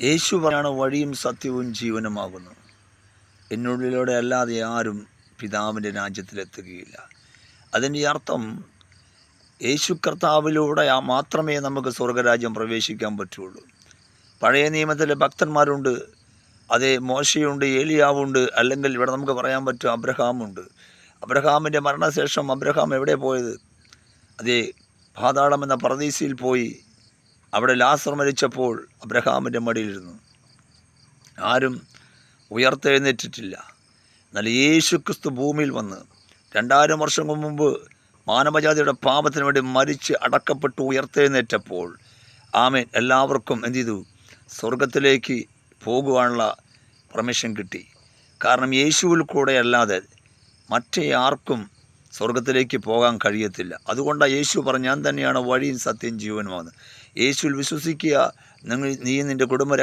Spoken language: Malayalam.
യേശു പറയാണ് വഴിയും സത്യവും ജീവനുമാകുന്നു. എന്നുള്ളിലൂടെ അല്ലാതെ ആരും പിതാവിൻ്റെ രാജ്യത്തിലെത്തുകയില്ല. അതിൻ്റെ അർത്ഥം യേശു കർത്താവിലൂടെ മാത്രമേ നമുക്ക് സ്വർഗരാജ്യം പ്രവേശിക്കാൻ പറ്റുള്ളൂ. പഴയ നിയമത്തിലെ ഭക്തന്മാരുണ്ട്, അതേ മോശയുണ്ട്, ഏലിയാവുണ്ട്, അല്ലെങ്കിൽ ഇവിടെ നമുക്ക് പറയാൻ പറ്റും അബ്രഹാമുണ്ട്. അബ്രഹാമിൻ്റെ മരണശേഷം അബ്രഹാം എവിടെ പോയത്? അതേ പാതാളം എന്ന പർദീസയിൽ പോയി. അവിടെ ലാസർ മരിച്ചപ്പോൾ അബ്രഹാമിൻ്റെ മടിയിലിരുന്നു. ആരും ഉയർത്തെഴുന്നേറ്റിട്ടില്ല. എന്നാൽ യേശു ക്രിസ്തു ഭൂമിയിൽ വന്ന് 2000 വർഷങ്ങൾക്ക് മുമ്പ് മാനവജാതിയുടെ പാപത്തിന് വേണ്ടി മരിച്ച് അടക്കപ്പെട്ട് ഉയർത്തെഴുന്നേറ്റപ്പോൾ ആമേൻ എല്ലാവർക്കും എന്ത് ചെയ്തു? സ്വർഗത്തിലേക്ക് പോകുവാനുള്ള പെർമിഷൻ കിട്ടി. കാരണം യേശുവിൽ കൂടെ അല്ലാതെ മറ്റേ ആർക്കും സ്വർഗത്തിലേക്ക് പോകാൻ കഴിയത്തില്ല. അതുകൊണ്ടാണ് യേശു പറഞ്ഞു, ഞാൻ തന്നെയാണ് വഴിയും സത്യം ജീവനുമാണ്. യേശുവിൽ വിശ്വസിക്കുക, നീ നിൻ്റെ കുടുംബ